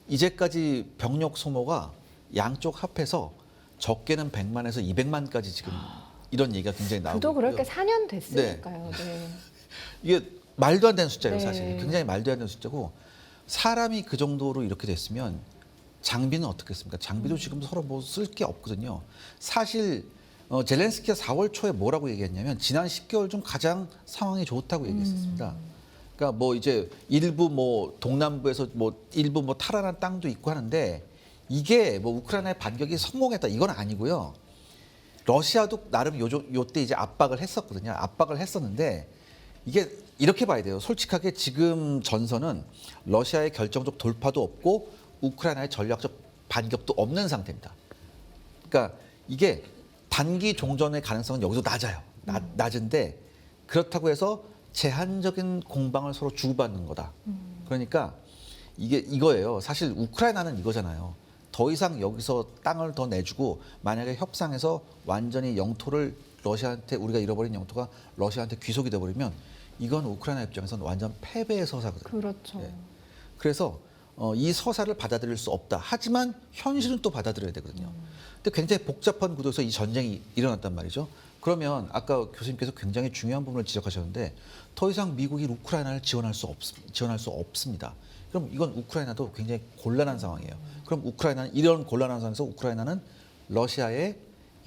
이제까지 병력 소모가 양쪽 합해서 적게는 100만에서 200만까지 지금 이런 얘기가 굉장히 나오고 그도 그렇게 있고요. 4년 됐으니까요. 네. 이게 말도 안 되는 숫자예요, 네. 사실. 굉장히 말도 안 되는 숫자고 사람이 그 정도로 이렇게 됐으면 장비는 어떻겠습니까? 장비도 지금 서로 뭐 쓸 게 없거든요. 사실 젤렌스키가 4월 초에 뭐라고 얘기했냐면 지난 10개월 중 가장 상황이 좋다고 얘기했습니다. 그러니까 뭐 이제 일부 뭐 동남부에서 뭐 일부 뭐 탈환한 땅도 있고 하는데 이게 뭐 우크라이나의 반격이 성공했다 이건 아니고요. 러시아도 나름 요때 이제 압박을 했었거든요. 압박을 했었는데 이게 이렇게 봐야 돼요. 솔직하게 지금 전선은 러시아의 결정적 돌파도 없고 우크라이나의 전략적 반격도 없는 상태입니다. 그러니까 이게 단기 종전의 가능성은 여기서 낮아요. 낮은데 그렇다고 해서 제한적인 공방을 서로 주고받는 거다. 그러니까 이거예요. 사실 우크라이나는 이거잖아요. 더 이상 여기서 땅을 더 내주고 만약에 협상에서 완전히 영토를 러시아한테 우리가 잃어버린 영토가 러시아한테 귀속이 돼버리면 이건 우크라이나 입장에서는 완전 패배의 서사거든요. 그렇죠. 네. 그래서 이 서사를 받아들일 수 없다. 하지만 현실은 또 받아들여야 되거든요. 근데 굉장히 복잡한 구도에서 이 전쟁이 일어났단 말이죠. 그러면 아까 교수님께서 굉장히 중요한 부분을 지적하셨는데 더 이상 미국이 우크라이나를 지원할 수 없습니다. 그럼 이건 우크라이나도 굉장히 곤란한 상황이에요. 그럼 우크라이나는 이런 곤란한 상황에서 우크라이나는 러시아의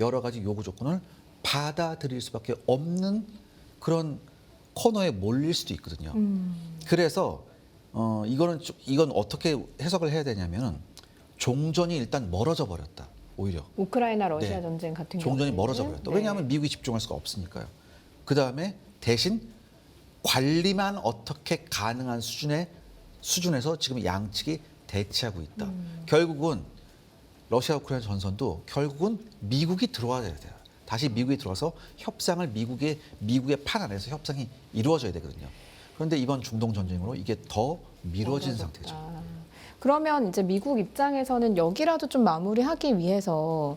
여러 가지 요구 조건을 받아들일 수밖에 없는 그런 코너에 몰릴 수도 있거든요. 그래서 이건 어떻게 해석을 해야 되냐면 종전이 일단 멀어져 버렸다. 오히려 우크라이나 러시아 네. 전쟁 같은 경우 종전이 멀어져 버렸다. 왜냐하면 미국이 집중할 수가 없으니까요. 그 다음에 대신 관리만 어떻게 가능한 수준에서 지금 양측이 대치하고 있다. 결국은 러시아 우크라이나 전선도 결국은 미국이 들어와야 돼요. 다시 미국이 들어와서 협상을 미국의 판 안에서 협상이 이루어져야 되거든요. 그런데 이번 중동 전쟁으로 이게 더 미뤄진 멀어졌다. 상태죠. 그러면 이제 미국 입장에서는 여기라도 좀 마무리하기 위해서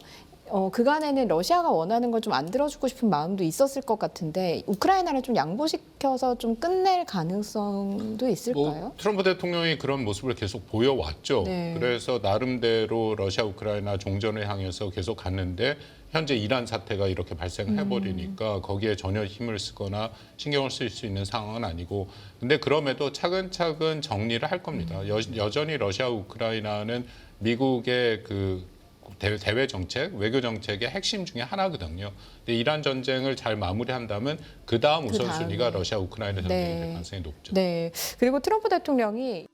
그간에는 러시아가 원하는 걸 좀 안 들어주고 싶은 마음도 있었을 것 같은데 우크라이나를 좀 양보시켜서 좀 끝낼 가능성도 있을까요? 뭐, 트럼프 대통령이 그런 모습을 계속 보여왔죠. 네. 그래서 나름대로 러시아 우크라이나 종전을 향해서 계속 갔는데 현재 이란 사태가 이렇게 발생을 해버리니까 거기에 전혀 힘을 쓰거나 신경을 쓸 수 있는 상황은 아니고, 근데 그럼에도 차근차근 정리를 할 겁니다. 여전히 러시아 우크라이나는 미국의 그 대외 정책, 외교 정책의 핵심 중에 하나거든요. 근데 이란 전쟁을 잘 마무리한다면 그 다음 우선순위가 다음에. 러시아 우크라이나 전쟁이 될 네. 가능성이 높죠. 네. 그리고 트럼프 대통령이